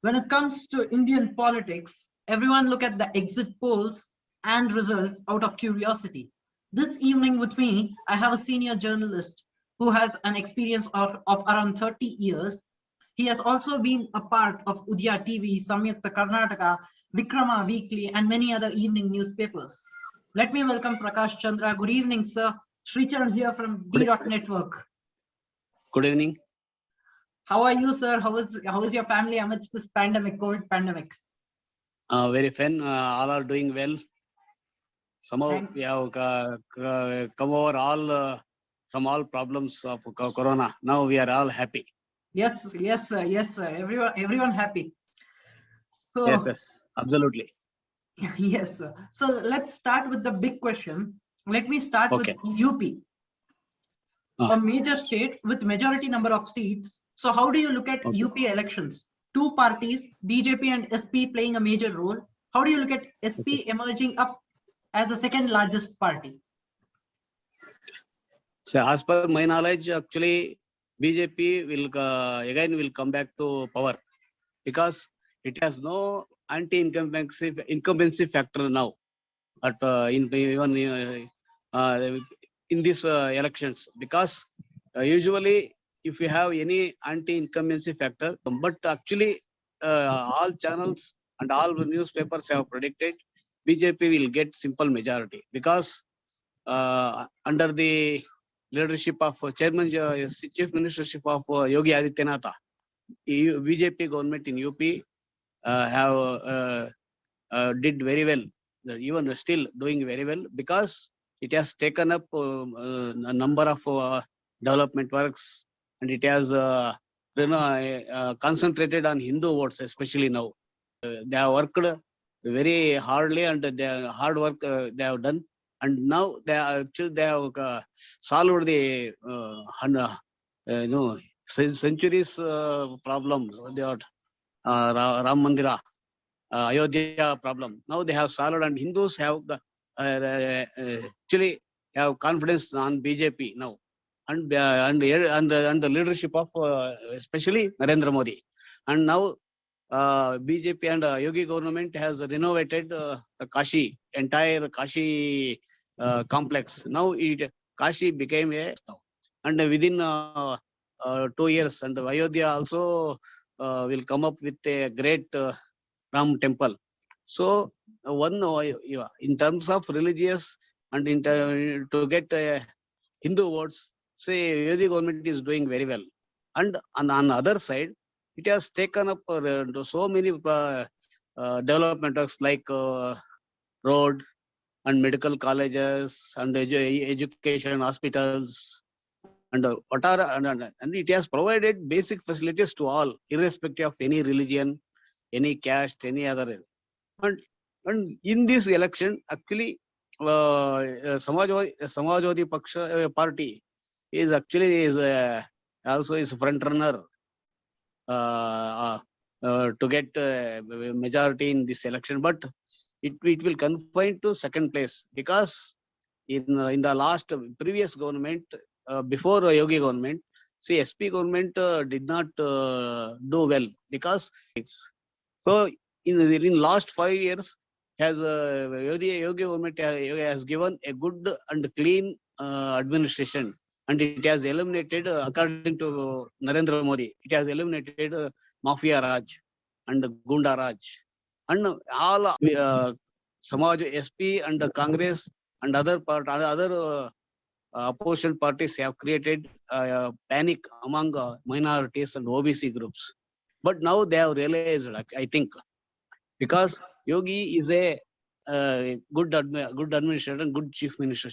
When it comes to Indian politics, everyone look at the exit polls and results out of curiosity. This evening with me, I have a senior journalist who has an experience of around 30 years. He has also been a part of Udaya TV, Samyukta Karnataka, Vikrama Weekly, and many other evening newspapers. Let me welcome Prakash Chandra. Good evening, sir. Sricharan here from D. Network. Good evening. How are you, sir? How is your family amidst this pandemic, COVID pandemic? Very fine. All are doing well. Somehow we have come over all from all problems of Corona. Now we are all happy. Yes, yes, sir. Yes, sir. Everyone happy. So yes, absolutely. Yes, sir. So let's start with the big question. Let me start with UP, a major state with majority number of seats. So how do you look at UP elections? Two parties, BJP and SP, playing a major role. How do you look at SP emerging up as the second largest party? So as per my knowledge, actually BJP will again come back to power because it has no anti-incumbency factor now. At even in these elections, because usually if you have any anti-incumbency factor, but actually all channels and all newspapers have predicted BJP will get simple majority because under the leadership of chairman, chief ministership of Yogi Adityanath, BJP government in UP have did very well, even still doing very well, because it has taken up a number of development works, and it has concentrated on Hindu votes, especially now. They have worked very hardly, and their hard work they have done, and now they have solved the centuries problem. They are Ram Mandira, Ayodhya problem. Now they have solved, and Hindus have actually have confidence on BJP now, and the leadership of especially Narendra Modi. And now BJP and Yogi government has renovated the entire Kashi complex. Now Kashi became and within 2 years, and Ayodhya also will come up with a great Ram temple. So in terms of religious and to get Hindu votes, say Yogi government is doing very well. And on the other side, it has taken up so many development works like road and medical colleges and education hospitals, and and it has provided basic facilities to all, irrespective of any religion, any caste, any other. And in this election, actually, Samajwadi Paksha party is actually also is front runner to get majority in this election, but it will confine to second place, because in the last previous government, before Yogi government, see, SP government did not do well, because so in last 5 years has Yogi government has given a good and clean administration, and it has eliminated, according to Narendra Modi, it has eliminated Mafia Raj and Gunda Raj, and all Samaj, SP and Congress and other opposition parties have created panic among minorities and OBC groups. But now they have realized, I think, because Yogi is a good administrator and good chief minister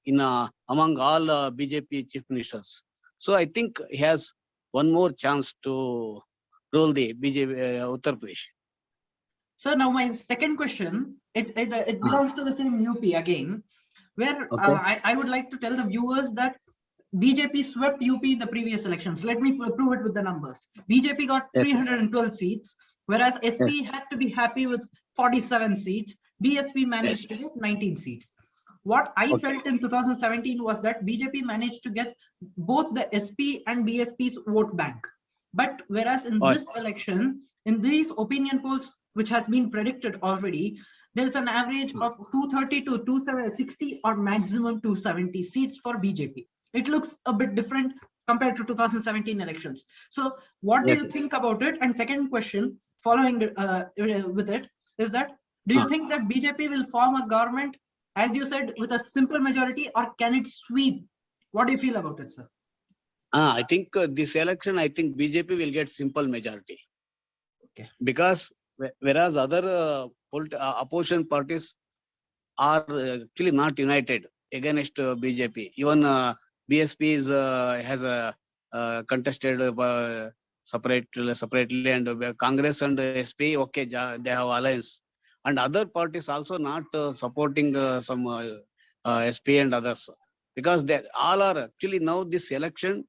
in among all BJP chief ministers. So I think he has one more chance to rule the BJP Uttar Pradesh. So now my second question, it belongs to the same UP again, where I would like to tell the viewers that BJP swept UP in the previous elections. Let me prove it with the numbers. BJP got 312 seats, whereas SP had to be happy with 47 seats. BSP managed to get 19 seats. What I felt in 2017 was that BJP managed to get both the SP and BSP's vote bank. But whereas in this election, In these opinion polls, which has been predicted already, there is an average of 230 to 260 or maximum 270 seats for BJP. It looks a bit different compared to 2017 elections. So what do Yes. you think about it? And second question following with it is that, do you think that BJP will form a government, as you said, with a simple majority, or can it sweep? What do you feel about it, sir? I think this election, I think BJP will get simple majority. Okay. Because whereas other opposition parties are actually not united against BJP. Even BSP has a contested separately, and Congress and SP, okay, they have alliance, and other parties also not supporting some SP and others, because they all are actually now this election.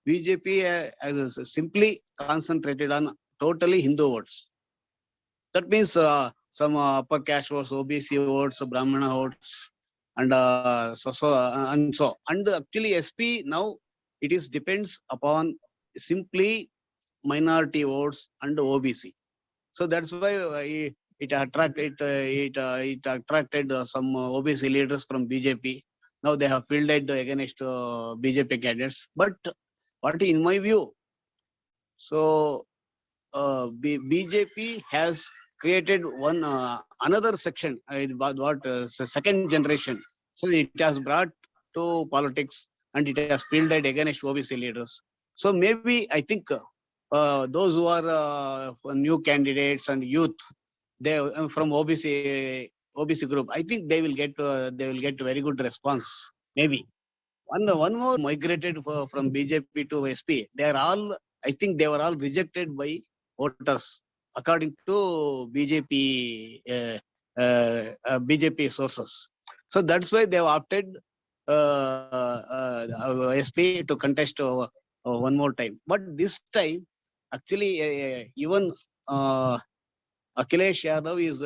BJP has simply concentrated on totally Hindu votes. That means some upper caste votes, OBC votes, Brahmana votes, and and actually SP now it is depends upon simply minority votes and OBC. So that's why it attracted some OBC leaders from BJP. Now they have fielded against BJP candidates. But what in my view, so BJP has created one another section, second generation. So it has brought to politics, and it has fielded against OBC leaders. So maybe I think those who are new candidates and youth, they from OBC group, I think they will get very good response. Maybe one more migrated from BJP to SP. They are all, I think they were all rejected by voters according to BJP sources. So that's why they have opted SP to contest one more time. But this time, actually, even Akhilesh Yadav is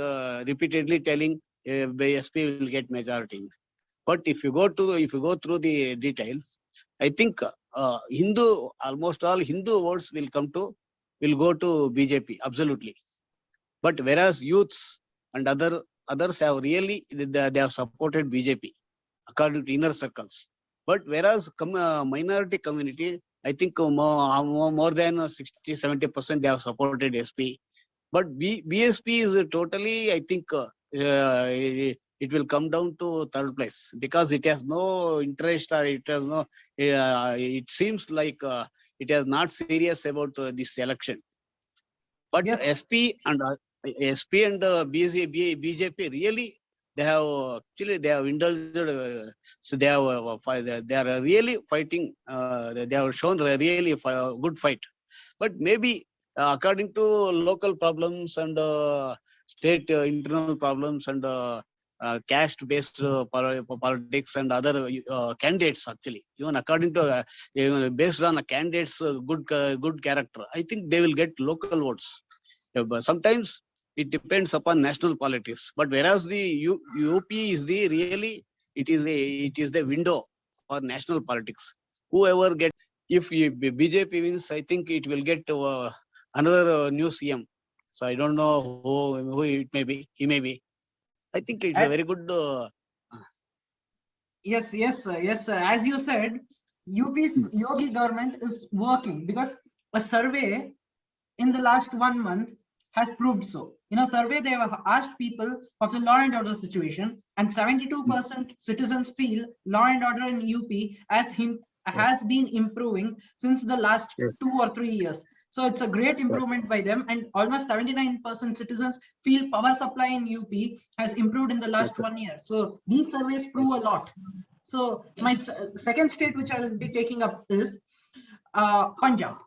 repeatedly telling SP will get majority. But if you go through the details, I think almost all Hindu votes will go to BJP, absolutely. But whereas youths and others have really they have supported BJP according to inner circles. But whereas minority community, I think more than 60-70% they have supported SP. But BSP is totally, I think, it will come down to third place, because it has no interest, or it has no. It seems like it is not serious about this election. But Yes. SP and BJP really, they have indulged. So they are really fighting. They have shown a really good fight. But maybe according to local problems and state internal problems and caste-based politics and other candidates, actually, even according to even based on a candidate's good character, I think they will get local votes. But sometimes it depends upon national politics. But whereas the UP is the really, it is the window for national politics. Whoever get, if BJP wins, I think it will get another new CM. So I don't know who it may be. He may be. I think it's a very good. Yes, yes, sir. As you said, UP's Yogi government is working, because a survey in the last 1 month has proved so. In a survey, they have asked people of the law and order situation, and 72% citizens feel law and order in UP has been improving since the last 2 or 3 years. So it's a great improvement by them, and almost 79% citizens feel power supply in UP has improved in the last 1 year. So these surveys prove a lot. So my second state which I'll be taking up is Punjab.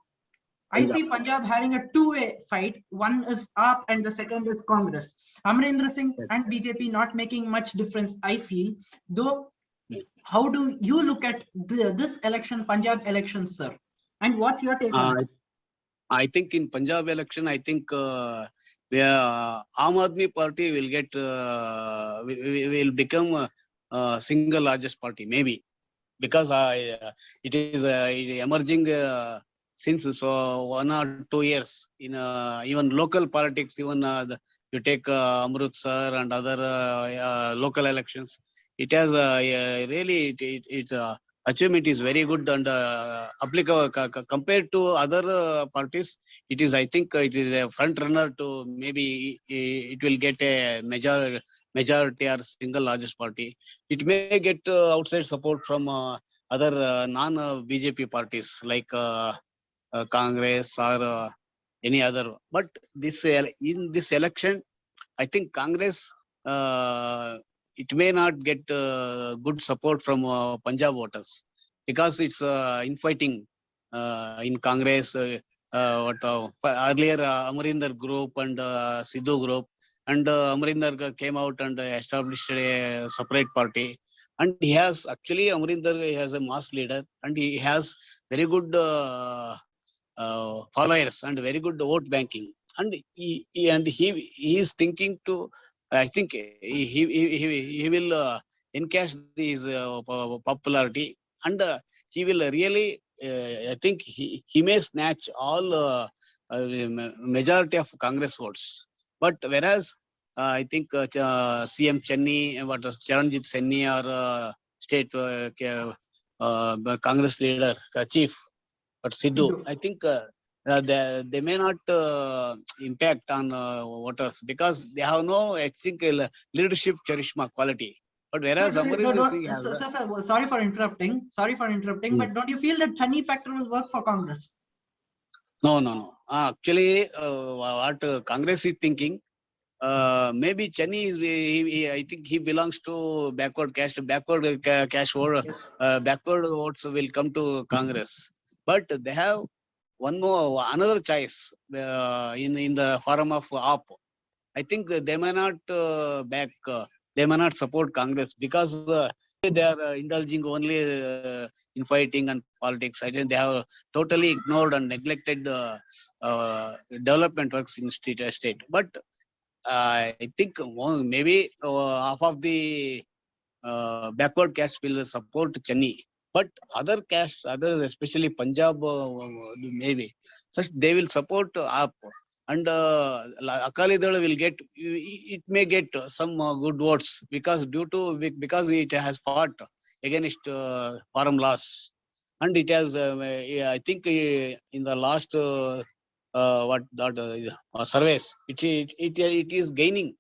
I see Punjab having a two-way fight. One is AAP and the second is Congress. Amrinder Singh and BJP not making much difference, I feel. Though, how do you look at this election, Punjab election, sir? And what's your take on it? I think in Punjab election, I think Aam Aadmi Party will get will become single largest party, maybe, because it is emerging since so 1 or 2 years in even local politics, even you take Amritsar and other local elections, it has really its achievement is very good and applicable compared to other parties. It is, I think, it is a front runner to maybe it will get a majority or single largest party. It may get outside support from other non BJP parties like Congress or any other. But in this election, I think Congress it may not get good support from Punjab voters because it's infighting in Congress. What earlier Amarinder group and Sidhu group, and Amarinder came out and established a separate party. And he has actually Amarinder has a mass leader and he has very good followers and very good vote banking. And he is thinking to, I think he will encash these popularity, and he will really, I think he may snatch all majority of Congress votes. But whereas I think CM Chennai, what was Charanjit Senni or state Congress leader, chief, but Sidhu, Sidhu. I think they may not impact on voters because they have no, I think, leadership charisma quality. But So whereas Amarinder Singh has, sir, well, sorry for interrupting. Sorry for interrupting. Hmm. But don't you feel that Chennai factor will work for Congress? no. Actually, what Congress is thinking, maybe Chennai is, I think he belongs to backward caste, caste vote, Yes. backward votes will come to Congress. But they have one more, another choice in the form of AAP. I think they may not they may not support Congress because they are indulging only in fighting and politics. I think they have totally ignored and neglected development works in state. But I think maybe half of the backward caste will support Chennai. But other castes, other especially Punjab, maybe such they will support up, and Akali Dal will get, it may get some good votes because because it has fought against farm laws, and it has I think in the last what that surveys it is gaining.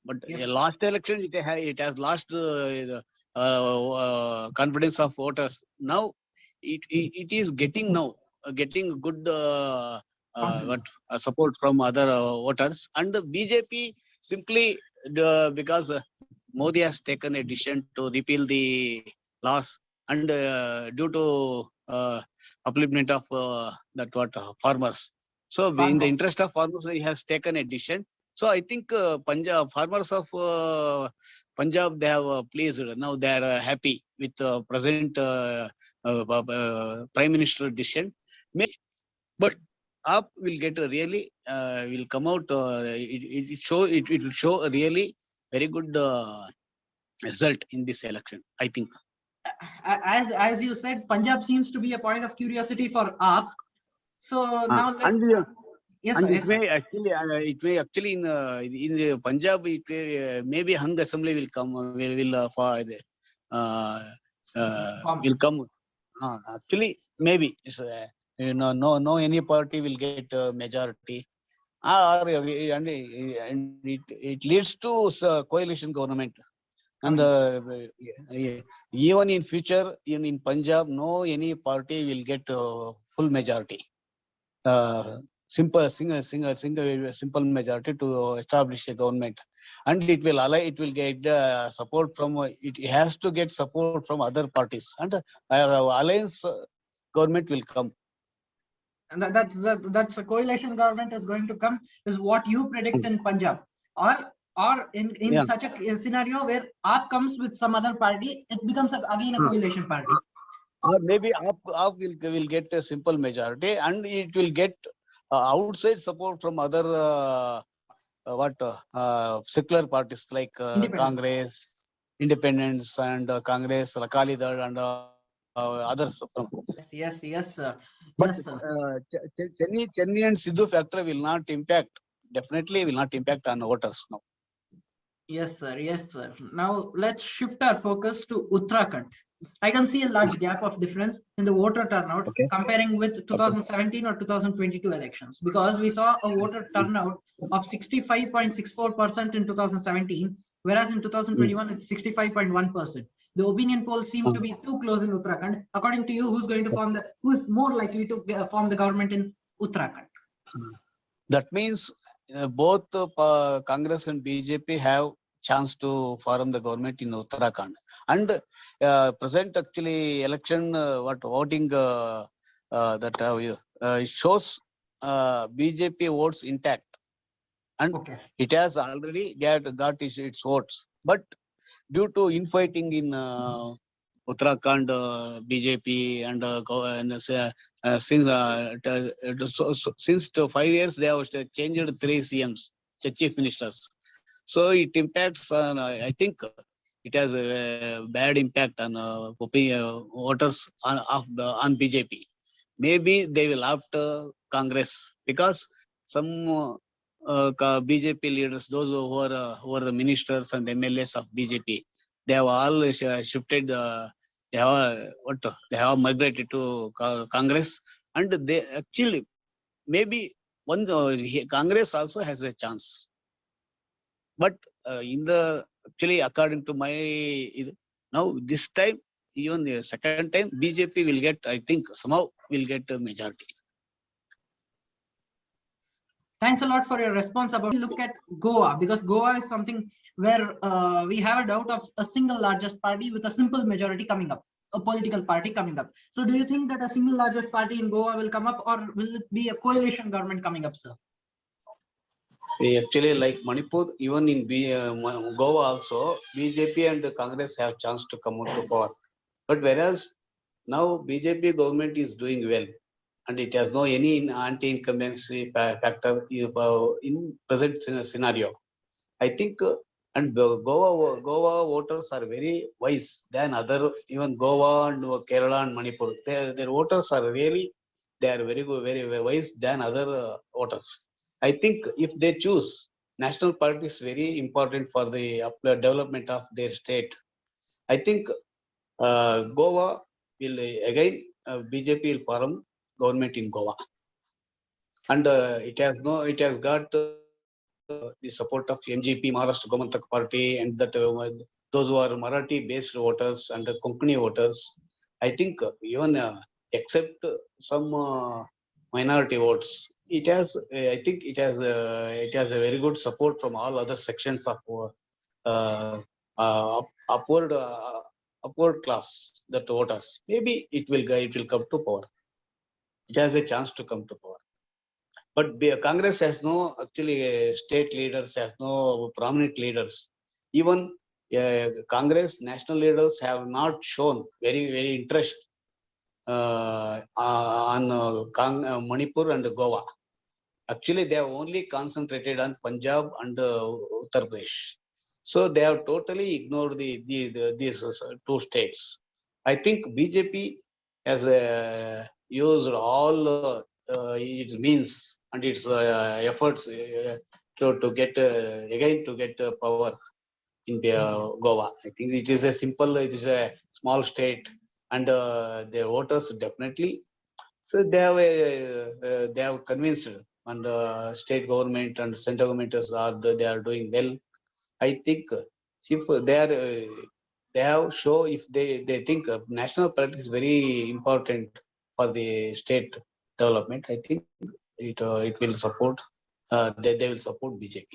But Yes. last election, it has lost confidence of voters. Now, it is getting now getting good what Confidence. support from other voters. And the BJP simply because Modi has taken a decision to repeal the laws, and due to upliftment of that what farmers. So in the Farmers. interest of farmers, he has taken a decision. So I think Punjab farmers of Punjab, they have pleased. Now they are happy with present Prime Minister decision. But up will get a really will come out. It will show a really very good result in this election, I think. As you said, Punjab seems to be a point of curiosity for AAP. So now let And yes, sir. and Yes, sir. it may actually in the Punjab, it may, maybe hung assembly will come will for the uh, Form. will come. Actually, maybe it's, no any party will get majority. And it leads to coalition government. And Coming. even in future in Punjab, no any party will get full majority. Simple majority to establish a government, and it will allow, it will get support from it has to get support from other parties, and alliance government will come. And that's a coalition government is going to come, is what you predict in Punjab, or in Yeah. such a scenario where AAP comes with some other party, it becomes again a coalition party. Or maybe up will get a simple majority, and it will get outside support from other secular parties like Independence. Congress, Independence, and Congress, Akali Dal, and others from. Yes, sir. But Yes, sir. Chennai and Sidhu factor will not impact. Definitely will not impact on voters now. Yes, sir. Yes, sir. Now let's shift our focus to Uttarakhand. I can see a large gap of difference in the voter turnout Okay. comparing with Okay. 2017 or 2022 elections, because we saw a voter turnout of 65.64% in 2017, whereas in 2021 it's 65.1%. The opinion polls seem to be too close in Uttarakhand. According to you, who is more likely to form the government in Uttarakhand? That means both Congress and BJP have chance to form the government in Uttarakhand. And present actually election what voting that shows BJP votes intact, and Okay. it has already got its votes. But due to infighting in Uttarakhand, BJP since 5 years they have changed 3 CMs, chief ministers. So it impacts on. I think it has a bad impact on voters on BJP. Maybe they will opt Congress because some BJP leaders, those who are the ministers and MLAs of BJP, they have all shifted. They have they have migrated to Congress, and they actually maybe one Congress also has a chance. But in the actually according to my now this time, even the second time BJP will get, I think somehow will get a majority. Thanks a lot for your response. About look at Goa, because Goa is something where we have a doubt of a single largest party with a simple majority coming up, a political party coming up. So do you think that a single largest party in Goa will come up, or will it be a coalition government coming up, sir? See, actually, like Manipur, even in Goa also, BJP and Congress have chance to come out to power. But whereas now BJP government is doing well, and it has no any anti-incumbency factor in present scenario. I think and Goa voters are very wise than other, even Goa and Kerala and Manipur. Their voters are really, they are very good, very wise than other voters. I think if they choose, national party is very important for the development of their state. I think Goa will again BJP will form government in Goa, and it has got the support of MGP Maharashtra Gomantak Party, and that those who are Marathi based voters and Konkani voters. I think even except some minority votes, it has I think it has a very good support from all other sections of uh, uh, upward upward class that voters. Maybe it will come to power. It has a chance to come to power. But Congress has no actually state leaders, has no prominent leaders. Even Congress national leaders have not shown very interest on Manipur and Goa. Actually, they have only concentrated on Punjab and Uttar Pradesh. So they have totally ignored these two states. I think BJP has used all its means and its efforts to get again to get power in Goa. I think it is a simple, it is a small state, and their voters definitely. So they have convinced, and state government and central government they are doing well. I think if they are they have show if they think national party is very important for the state development. I think it will support they will support BJP.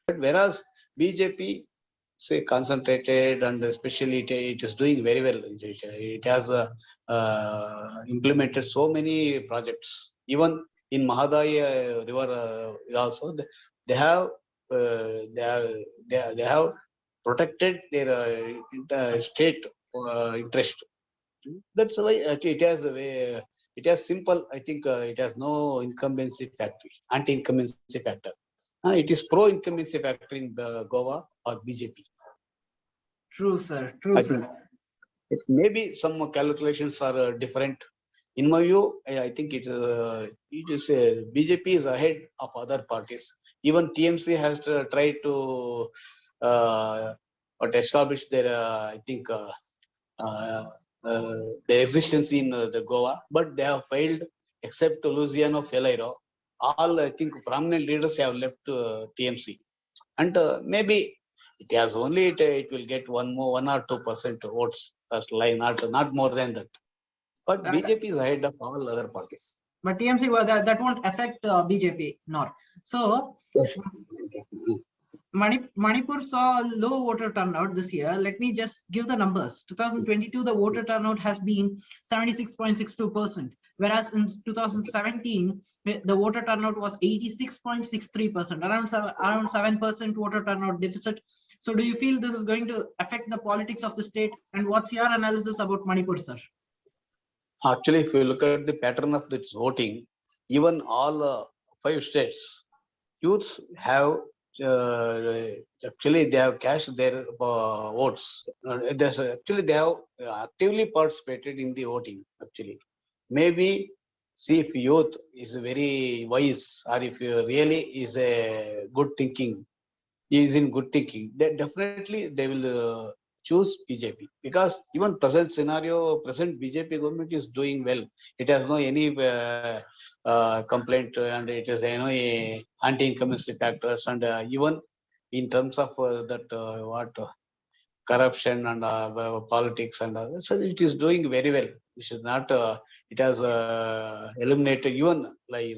But whereas BJP say concentrated and especially it is doing very well. It has implemented so many projects. Even in Mahadai river also they have they have protected their state interest. That's why it has a way, it has simple. I think it has no incumbency factor, anti-incumbency factor. It is pro-incumbency factor in Goa or BJP. True, sir. True, I think. sir. Maybe some calculations are different. In my view, I think it is BJP is ahead of other parties. Even TMC has tried to establish their, I think, uh, their existence in the Goa, but they have failed, except Luciano Felairo. All, I think, prominent leaders have left TMC, and maybe it has only it will get 1 or 2% votes. That's line, not more than that. But And, BJP is ahead of all other parties. but TMC, well, that won't affect BJP, nor. So Yes. Manipur saw low voter turnout this year. Let me just give the numbers. 2022, the voter turnout has been 76.62%, whereas in 2017, the voter turnout was 86.63%, around 7% voter turnout deficit. So do you feel this is going to affect the politics of the state? And what's your analysis about Manipur, sir? Actually, if you look at the pattern of this voting, even all 5 states, youths have actually they have cashed their votes. Actually they have actively participated in the voting. Actually, maybe see if youth is very wise or if you really is a good thinking, is in good thinking, then definitely they will choose BJP, because even present scenario, present BJP government is doing well. It has no any complaint, and it has any anti-incumbency factors, and even in terms of that what corruption and politics and so it is doing very well. It is not. It has eliminated even like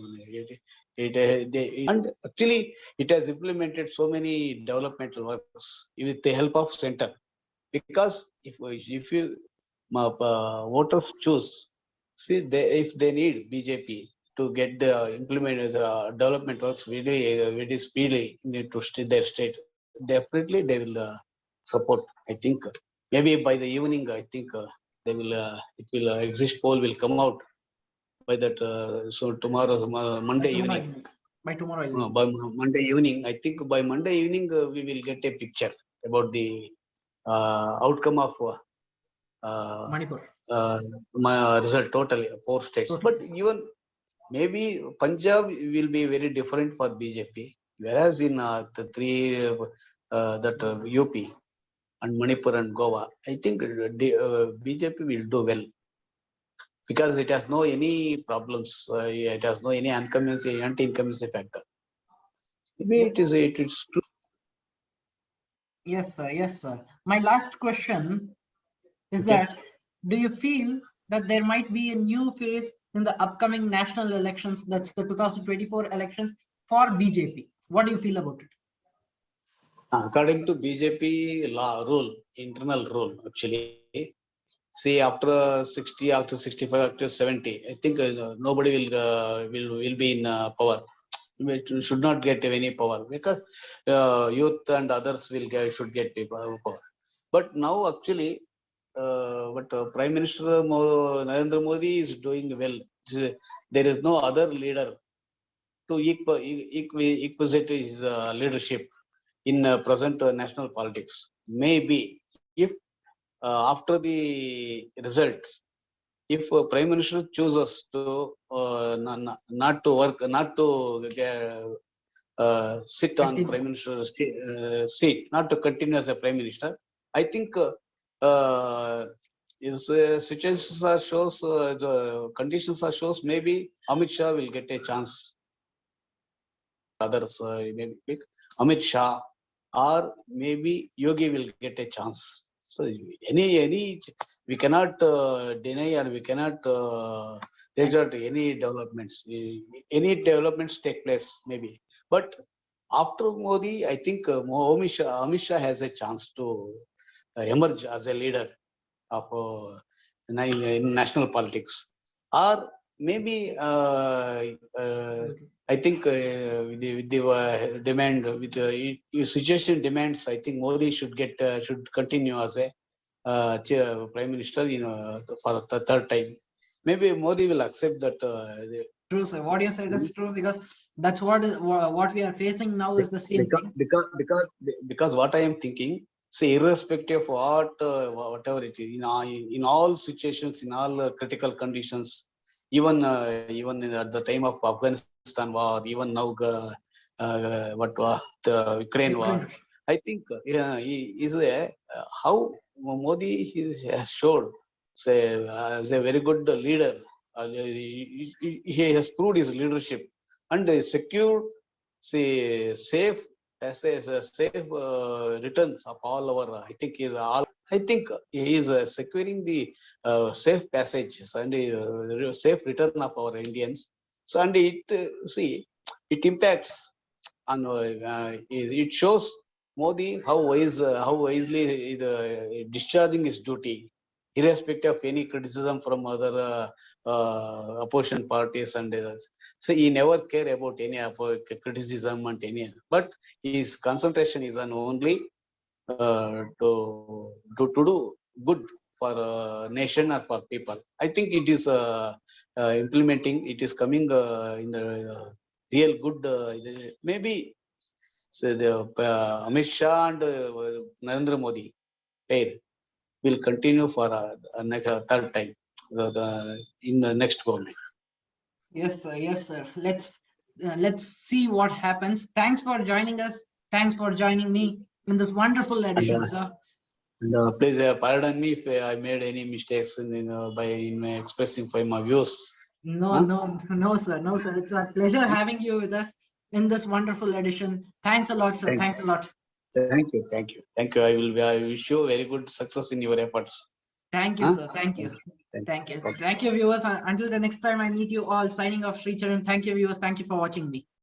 and actually it has implemented so many developmental works with the help of center. Because if you voters choose, see they if they need BJP to get the implement the development works very speedily into their state, definitely they will support. I think maybe by the evening, I think they will it will exist poll will come out by that. So tomorrow, Monday evening. By tomorrow evening. By Monday evening, I think by Monday evening we will get a picture about the outcome of Manipur. my result totally 4 states. But even maybe Punjab will be very different for BJP, whereas in the three that UP and Manipur and Goa, I think BJP will do well because it has no any problems. It has no any anti-incumbency factor. Maybe it is true. Yes, sir. Yes, sir. My last question is Okay. that do you feel that there might be a new phase in the upcoming national elections, that's the 2024 elections for BJP? What do you feel about it? According to BJP law rule, internal rule, actually, see after 60, after 65, after 70, I think nobody will be in power. We should not get any power because youth and others will should get power. But now actually, but Prime Minister Narendra Modi is doing well. There is no other leader to equate his leadership in present national politics. Maybe if after the results, if Prime Minister chooses to not to work, not to sit on Continue. Prime Minister's seat, not to continue as a Prime Minister, I think is situations are shows, the conditions are shows, maybe Amit Shah will get a chance. Others maybe Amit Shah or maybe Yogi will get a chance. So any we cannot deny or we cannot reject any developments. Any developments take place maybe, but after Modi, I think Amit Shah has a chance to emerge as a leader of in national politics, or maybe I think with the demand with situation demands, I think Modi should continue as a prime minister, for the third time. Maybe Modi will accept that. True, sir. What you said is true because that's what we are facing now is the same thing. Because what I am thinking, See, irrespective of what, whatever it is, in all situations, in all critical conditions, even at the time of Afghanistan war, even now, what was the Ukraine war. Ukraine. I think is how Modi has showed, say, as a very good leader. He has proved his leadership and secured, say, safe as a safe returns of all our. I think he is securing the safe passages and safe return of our Indians. So and it see it impacts on it shows Modi how wisely he discharging his duty, irrespective of any criticism from other opposition parties and others. So he never care about any criticism and any, but his concentration is on only to do good for nation or for people. I think it is implementing. It is coming in the real good. Maybe so the Amit Shah and Narendra Modi pair will continue for next third time in the next government. Yes, sir. Yes, sir. Let's see what happens. Thanks for joining us. Thanks for joining me in this wonderful And, edition, sir. please pardon me if I made any mistakes in my expressing my views. No, Huh? no, no, sir. No, sir. It's a pleasure having you with us in this wonderful edition. Thanks a lot, sir. Thank Thanks a lot. Thank you, thank you, thank you. I wish you very good success in your efforts. Thank you, Huh? sir. Thank you. Thank you. Thank you, viewers. Until the next time I meet you all, signing off, Sricharan. Thank you, viewers. Thank you for watching me.